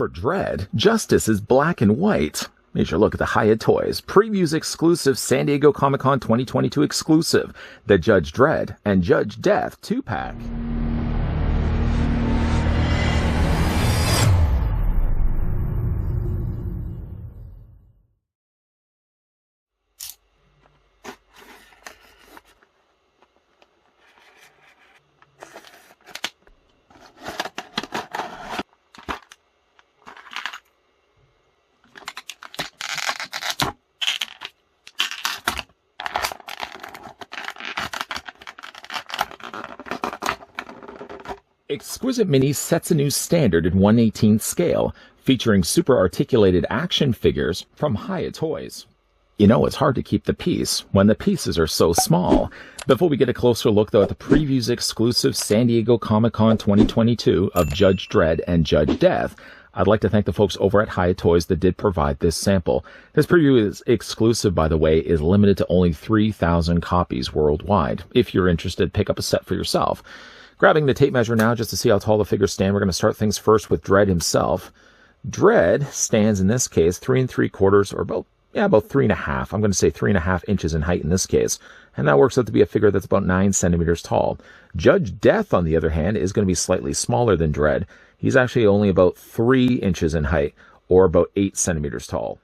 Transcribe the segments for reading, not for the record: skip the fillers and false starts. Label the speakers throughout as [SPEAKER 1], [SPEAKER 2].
[SPEAKER 1] For Dredd, justice is black and white. Major look at the Hiya toys. Previews exclusive San Diego Comic-Con 2022 exclusive. The Judge Dredd and Judge Death 2-pack. Exquisite Mini sets a new standard in 1/18 scale, featuring super articulated action figures from Hiya Toys. You know, it's hard to keep the peace when the pieces are so small. Before we get a closer look, though, at the previews exclusive San Diego Comic-Con 2022 of Judge Dredd and Judge Death, I'd like to thank the folks over at Hiya Toys that did provide this sample. This preview is exclusive, by the way, is limited to only 3,000 copies worldwide. If you're interested, pick up a set for yourself. Grabbing the tape measure now just to see how tall the figures stand. We're going to start things first with Dredd himself. Dredd stands in this case 3 3/4 or about 3.5. I'm going to say 3.5 inches in height in this case. And that works out to be a figure that's about 9 centimeters tall. Judge Death, on the other hand, is going to be slightly smaller than Dredd. He's actually only about 3 inches in height or about 8 centimeters tall.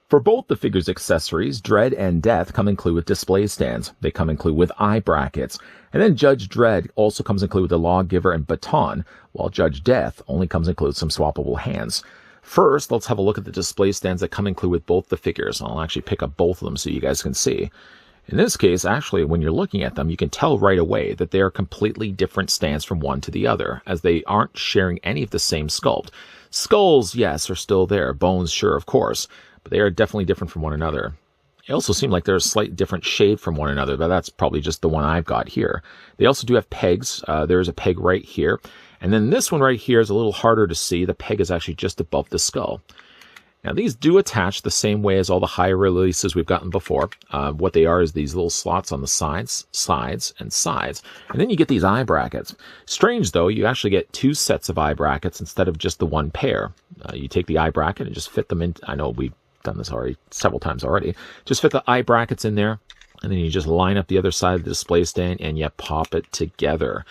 [SPEAKER 1] For both the figure's accessories, Dredd and Death come included with display stands. They come included with eye brackets. And then Judge Dredd also comes included with a lawgiver and baton, while Judge Death only comes included with some swappable hands. First, let's have a look at the display stands that come included with both the figures. I'll actually pick up both of them so you guys can see. In this case, actually, when you're looking at them, you can tell right away that they are completely different stands from one to the other, as they aren't sharing any of the same sculpt. Skulls, yes, are still there. Bones, sure, of course. But they are definitely different from one another. They also seem like they're a slight different shade from one another, but that's probably just the one I've got here. They also do have pegs. There's a peg right here. And then this one right here is a little harder to see. The peg is actually just above the skull. Now, these do attach the same way as all the Hiya releases we've gotten before. What they are is these little slots on the sides, and sides. And then you get these eye brackets. Strange, though, you actually get 2 sets of eye brackets instead of just the one pair. You take the eye bracket and just fit them in. I know we've done this already several times already. Just fit the eye brackets in there, and then you just line up the other side of the display stand and you pop it together.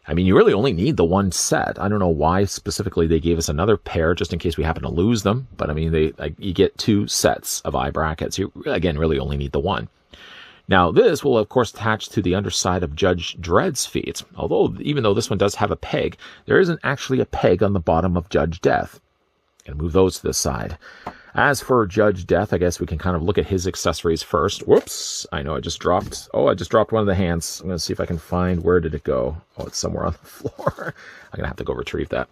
[SPEAKER 1] I mean, you really only need the one set. I don't know why specifically they gave us another pair just in case we happen to lose them, but I mean, you get 2 sets of eye brackets. You, again, really only need the one. Now, this will, of course, attach to the underside of Judge Dredd's feet. Although, even though this one does have a peg, there isn't actually a peg on the bottom of Judge Death. And move those to the side. As for Judge Death, I guess we can kind of look at his accessories first. Whoops! I know I just dropped... Oh, I just dropped one of the hands. I'm going to see if I can find... Where did it go? Oh, it's somewhere on the floor. I'm going to have to go retrieve that.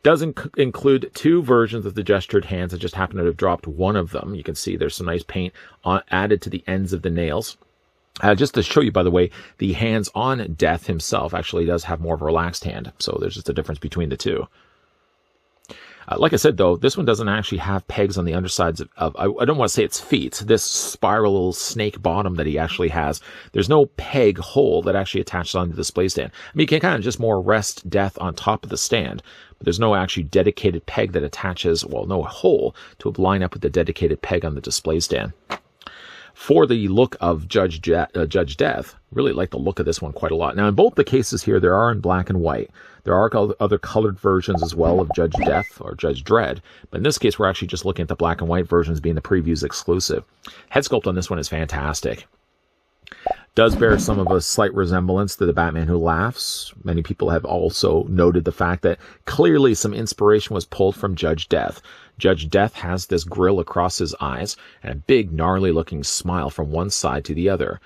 [SPEAKER 1] Does include 2 versions of the gestured hands. I just happen to have dropped one of them. You can see there's some nice paint added to the ends of the nails. Just to show you, by the way, the hands on Death himself actually does have more of a relaxed hand. So there's just a difference between the two. Like I said, though, this one doesn't actually have pegs on the undersides of I don't want to say it's feet. This spiral snake bottom that he actually has, there's no peg hole that actually attaches onto the display stand. I mean, you can kind of just more rest Death on top of the stand, but there's no actually dedicated peg that attaches, well, no hole to line up with the dedicated peg on the display stand. For the look of Judge Death, really like the look of this one quite a lot. Now, in both the cases here, there are in black and white. There are other colored versions as well of Judge Death or Judge Dredd, but in this case, we're actually just looking at the black and white versions being the previews exclusive. Head sculpt on this one is fantastic. Does bear some of a slight resemblance to the Batman Who Laughs. Many people have also noted the fact that clearly some inspiration was pulled from Judge Death. Judge Death has this grill across his eyes and a big gnarly looking smile from one side to the other.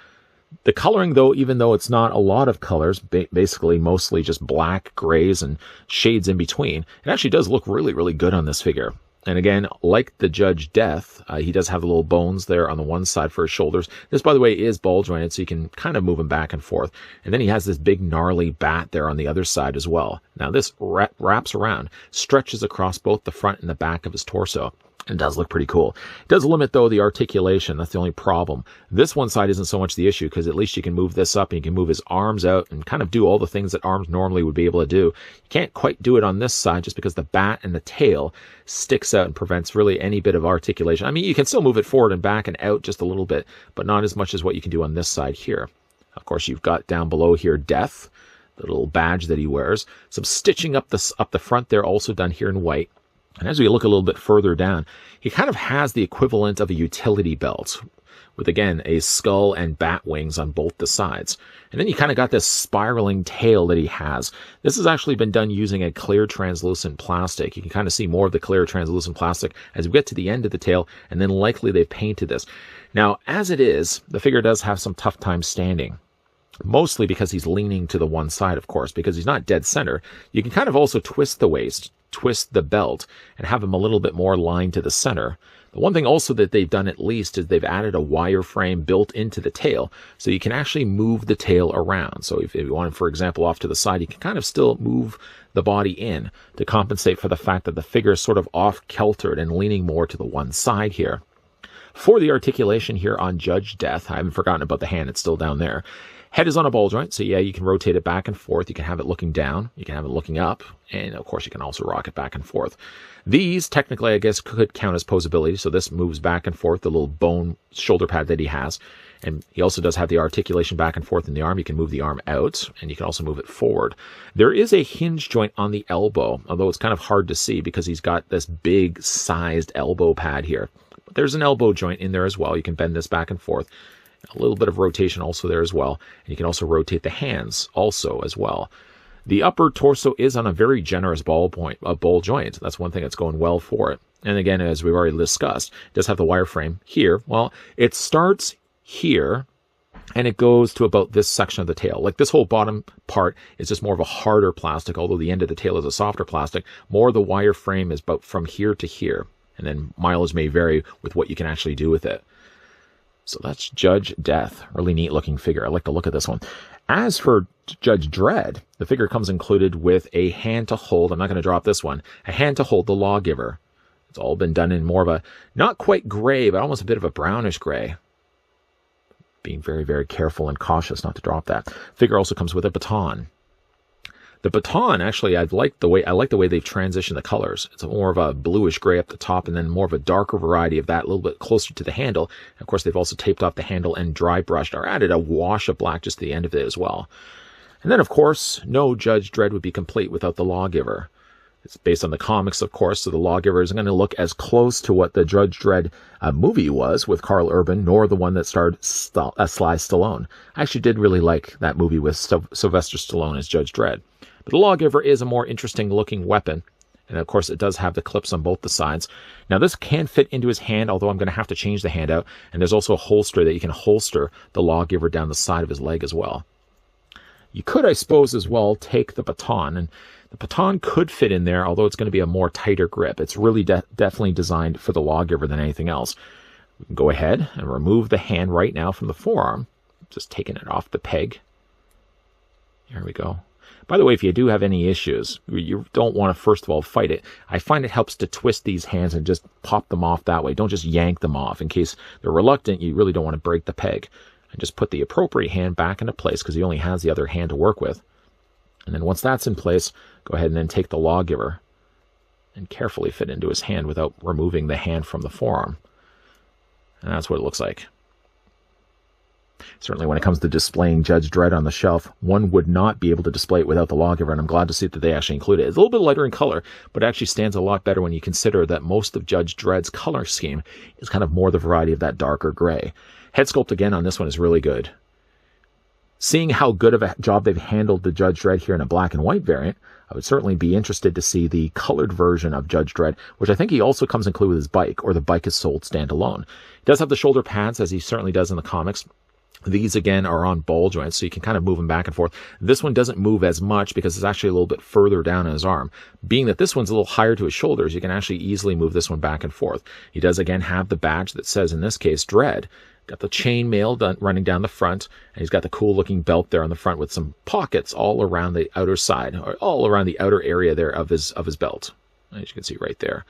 [SPEAKER 1] The coloring, though, even though it's not a lot of colors, basically mostly just black, grays, and shades in between, it actually does look really, really good on this figure. And again, like the Judge Death, he does have the little bones there on the one side for his shoulders. This, by the way, is ball jointed, so you can kind of move him back and forth. And then he has this big gnarly bat there on the other side as well. Now this wraps around, stretches across both the front and the back of his torso. It does look pretty cool. It does limit, though, the articulation. That's the only problem. This one side isn't so much the issue, because at least you can move this up and you can move his arms out and kind of do all the things that arms normally would be able to do. You can't quite do it on this side just because the bat and the tail sticks out and prevents really any bit of articulation. I mean, you can still move it forward and back and out just a little bit, but not as much as what you can do on this side here. Of course, you've got down below here Death, the little badge that he wears. Some stitching up the front there, also done here in white. And as we look a little bit further down, he kind of has the equivalent of a utility belt with, again, a skull and bat wings on both the sides. And then you kind of got this spiraling tail that he has. This has actually been done using a clear translucent plastic. You can kind of see more of the clear translucent plastic as we get to the end of the tail, and then likely they've painted this. Now, as it is, the figure does have some tough time standing. Mostly because he's leaning to the one side, of course, because he's not dead center. You can kind of also twist the waist, twist the belt, and have him a little bit more lined to the center. The one thing also that they've done at least is they've added a wireframe built into the tail, so you can actually move the tail around. So if you want him, for example, off to the side, you can kind of still move the body in to compensate for the fact that the figure is sort of off-kiltered and leaning more to the one side here. For the articulation here on Judge Death, I haven't forgotten about the hand, it's still down there. Head is on a ball joint, so yeah, you can rotate it back and forth. You can have it looking down, you can have it looking up, and of course you can also rock it back and forth. These, technically, I guess, could count as posability, so this moves back and forth, the little bone shoulder pad that he has. And he also does have the articulation back and forth in the arm. You can move the arm out, and you can also move it forward. There is a hinge joint on the elbow, although it's kind of hard to see because he's got this big sized elbow pad here. But there's an elbow joint in there as well. You can bend this back and forth. A little bit of rotation also there as well. And you can also rotate the hands also as well. The upper torso is on a very generous ball joint. That's one thing that's going well for it. And again, as we've already discussed, it does have the wireframe here. Well, it starts here and it goes to about this section of the tail. Like this whole bottom part is just more of a harder plastic, although the end of the tail is a softer plastic. More of the wireframe is about from here to here. And then mileage may vary with what you can actually do with it. So that's Judge Death. Really neat looking figure. I like the look of this one. As for Judge Dredd, the figure comes included with a hand to hold. I'm not going to drop this one. A hand to hold the lawgiver. It's all been done in more of a, not quite gray, but almost a bit of a brownish gray. Being very, very careful and cautious not to drop that. Figure also comes with a baton. The baton, actually, I like the way they've transitioned the colors. It's more of a bluish gray up the top and then more of a darker variety of that, a little bit closer to the handle. And of course, they've also taped off the handle and dry brushed or added a wash of black just to the end of it as well. And then, of course, no Judge Dredd would be complete without the lawgiver. It's based on the comics, of course, so the lawgiver isn't going to look as close to what the Judge Dredd movie was with Karl Urban, nor the one that starred Sly Stallone. I actually did really like that movie with Sylvester Stallone as Judge Dredd. But the lawgiver is a more interesting looking weapon. And of course, it does have the clips on both the sides. Now, this can fit into his hand, although I'm going to have to change the hand out. And there's also a holster that you can holster the lawgiver down the side of his leg as well. You could, I suppose, as well, take the baton. And the baton could fit in there, although it's going to be a more tighter grip. It's really definitely designed for the lawgiver than anything else. We can go ahead and remove the hand right now from the forearm. Just taking it off the peg. There we go. By the way, if you do have any issues, you don't want to, first of all, fight it. I find it helps to twist these hands and just pop them off that way. Don't just yank them off. In case they're reluctant, you really don't want to break the peg. And just put the appropriate hand back into place because he only has the other hand to work with. And then once that's in place, go ahead and then take the lawgiver and carefully fit into his hand without removing the hand from the forearm. And that's what it looks like. Certainly when it comes to displaying Judge Dredd on the shelf, one would not be able to display it without the lawgiver, and I'm glad to see that they actually include it. It's a little bit lighter in color, but it actually stands a lot better when you consider that most of Judge Dredd's color scheme is kind of more the variety of that darker gray. Head sculpt again on this one is really good. Seeing how good of a job they've handled the Judge Dredd here in a black and white variant, I would certainly be interested to see the colored version of Judge Dredd, which I think he also comes included with his bike, or the bike is sold standalone. He does have the shoulder pads, as he certainly does in the comics. These, again, are on ball joints, so you can kind of move them back and forth. This one doesn't move as much because it's actually a little bit further down in his arm. Being that this one's a little higher to his shoulders, you can actually easily move this one back and forth. He does, again, have the badge that says, in this case, Dredd. Got the chain mail running down the front, and he's got the cool-looking belt there on the front with some pockets all around the outer side, or all around the outer area there of his belt, as you can see right there.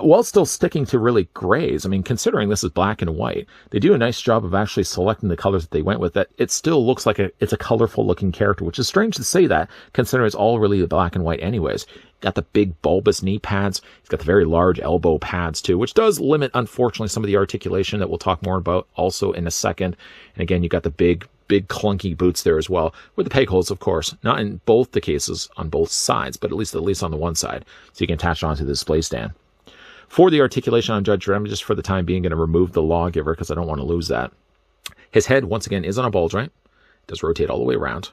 [SPEAKER 1] while still sticking to really grays. I mean, considering this is black and white, they do a nice job of actually selecting the colors that they went with, that it still looks like it's a colorful looking character, which is strange to say that, considering it's all really black and white anyways. Got the big bulbous knee pads. He's got the very large elbow pads too, which does limit, unfortunately, some of the articulation that we'll talk more about also in a second. And again, you got the big clunky boots there as well, with the peg holes, of course, not in both the cases on both sides, but at least on the one side, so you can attach it onto the display stand. For the articulation on Judge Dredd, I'm just for the time being going to remove the lawgiver because I don't want to lose that. His head, once again, is on a ball joint. It does rotate all the way around.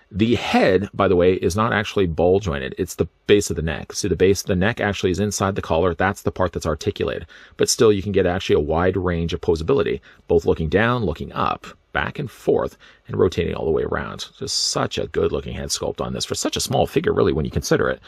[SPEAKER 1] The head, by the way, is not actually ball jointed. It's the base of the neck. See, the base of the neck actually is inside the collar. That's the part that's articulated. But still, you can get actually a wide range of posability, both looking down, looking up, back and forth, and rotating all the way around. Just such a good-looking head sculpt on this for such a small figure, really, when you consider it.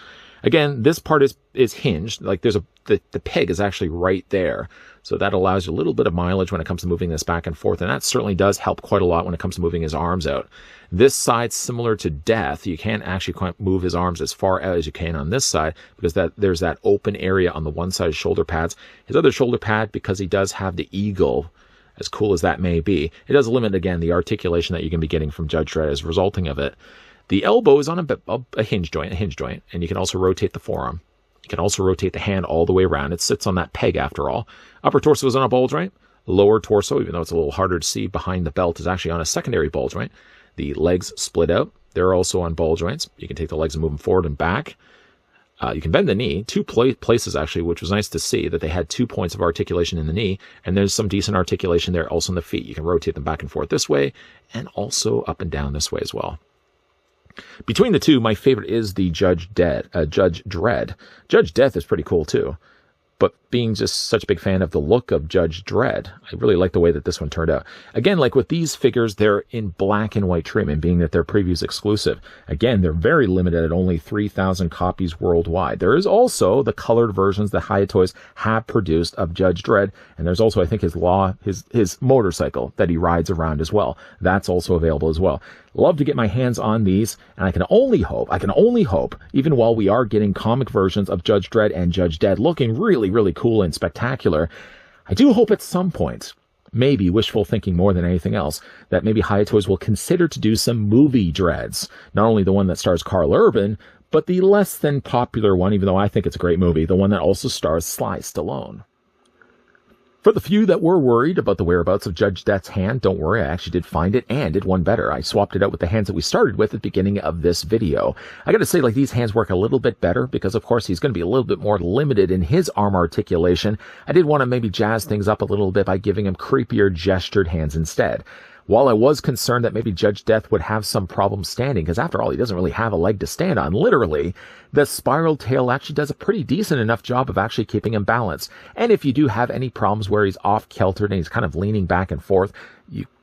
[SPEAKER 1] Again, this part is hinged. Like the peg is actually right there. So that allows you a little bit of mileage when it comes to moving this back and forth. And that certainly does help quite a lot when it comes to moving his arms out. This side, similar to Death, you can't actually quite move his arms as far out as you can on this side because there's that open area on the one side of shoulder pads. His other shoulder pad, because he does have the eagle, as cool as that may be, it does limit, again, the articulation that you can be getting from Judge Dredd as resulting of it. The elbow is on a hinge joint, and you can also rotate the forearm. You can also rotate the hand all the way around. It sits on that peg after all. Upper torso is on a ball joint. Lower torso, even though it's a little harder to see behind the belt, is actually on a secondary ball joint. The legs split out. They're also on ball joints. You can take the legs and move them forward and back. You can bend the knee, two places actually, which was nice to see that they had 2 points of articulation in the knee, and there's some decent articulation there also in the feet. You can rotate them back and forth this way, and also up and down this way as well. Between the two, my favorite is the Judge Dredd. Judge Death is pretty cool too. But being just such a big fan of the look of Judge Dredd, I really like the way that this one turned out. Again, like with these figures, they're in black and white treatment, being that they're previews exclusive. Again, they're very limited at only 3,000 copies worldwide. There is also the colored versions that Hiya Toys have produced of Judge Dredd, and there's also, I think, his motorcycle that he rides around as well. That's also available as well. Love to get my hands on these, and I can only hope, even while we are getting comic versions of Judge Dredd and Judge Dead looking really, really cool and spectacular, I do hope at some point, maybe wishful thinking more than anything else, that maybe Hiya Toys will consider to do some movie Dredds. Not only the one that stars Karl Urban, but the less than popular one, even though I think it's a great movie, the one that also stars Sly Stallone. For the few that were worried about the whereabouts of Judge Death's hand, don't worry, I actually did find it, and did one better. I swapped it out with the hands that we started with at the beginning of this video. I gotta say, like, these hands work a little bit better, because of course he's gonna be a little bit more limited in his arm articulation. I did want to maybe jazz things up a little bit by giving him creepier gestured hands instead. While I was concerned that maybe Judge Death would have some problem standing, because after all, he doesn't really have a leg to stand on, literally, the spiral tail actually does a pretty decent enough job of actually keeping him balanced. And if you do have any problems where he's off-kiltered and he's kind of leaning back and forth,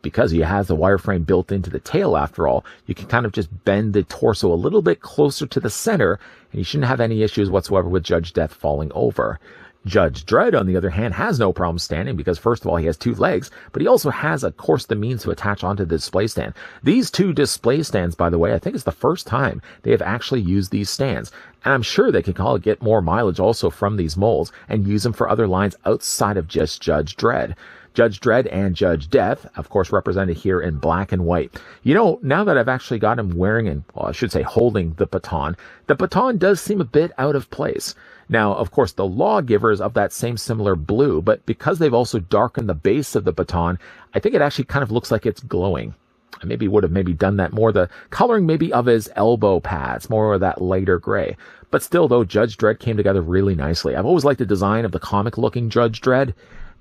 [SPEAKER 1] because he has the wireframe built into the tail after all, you can kind of just bend the torso a little bit closer to the center, and you shouldn't have any issues whatsoever with Judge Death falling over. Judge Dredd, on the other hand, has no problem standing because, first of all, he has 2 legs, but he also has, of course, the means to attach onto the display stand. These 2 display stands, by the way, I think it's the first time they have actually used these stands. And I'm sure they can get more mileage also from these molds and use them for other lines outside of just Judge Dredd. Judge Dredd and Judge Death, of course, represented here in black and white. You know, now that I've actually got him wearing, and well, I should say holding the baton does seem a bit out of place. Now, of course, the lawgiver is of that same similar blue, but because they've also darkened the base of the baton, I think it actually kind of looks like it's glowing. I maybe would have done that more, the coloring maybe of his elbow pads, more of that lighter gray. But still, though, Judge Dredd came together really nicely. I've always liked the design of the comic-looking Judge Dredd,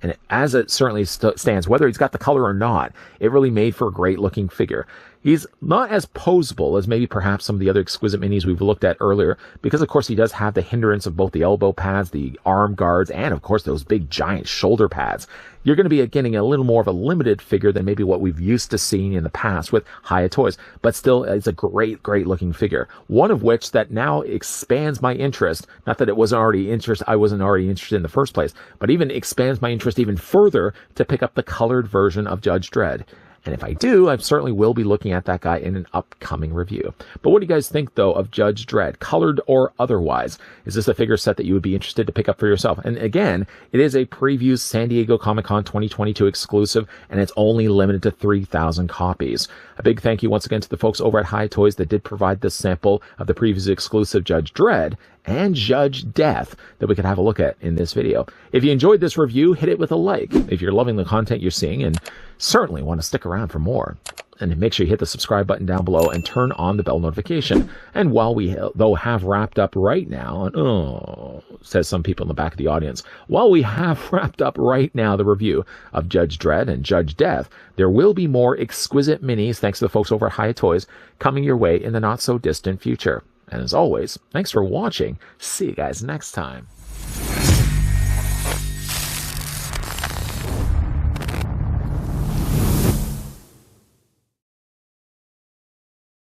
[SPEAKER 1] and as it certainly stands, whether he's got the color or not, it really made for a great-looking figure. He's not as posable as maybe perhaps some of the other exquisite minis we've looked at earlier, because of course he does have the hindrance of both the elbow pads, the arm guards, and of course those big giant shoulder pads. You're going to be getting a little more of a limited figure than maybe what we've used to seeing in the past with Hiya Toys, but still it's a great looking figure. One of which that now expands my interest, not that I wasn't already interested in the first place, but even expands my interest even further to pick up the colored version of Judge Dredd. And if I do, I certainly will be looking at that guy in an upcoming review. But what do you guys think, though, of Judge Dredd, colored or otherwise? Is this a figure set that you would be interested to pick up for yourself? And again, it is a preview San Diego Comic-Con 2022 exclusive, and it's only limited to 3,000 copies. A big thank you once again to the folks over at Hiya Toys that did provide this sample of the previews exclusive Judge Dredd and Judge Death that we could have a look at in this video. If you enjoyed this review, hit it with a like. If you're loving the content you're seeing and certainly want to stick around for more, and make sure you hit the subscribe button down below and turn on the bell notification. And while we though have wrapped up right now, and says some people in the back of the audience, while we have wrapped up right now the review of Judge Dredd and Judge Death, there will be more exquisite minis, thanks to the folks over at Hiya Toys, coming your way in the not so distant future. And as always, thanks for watching. See you guys next time.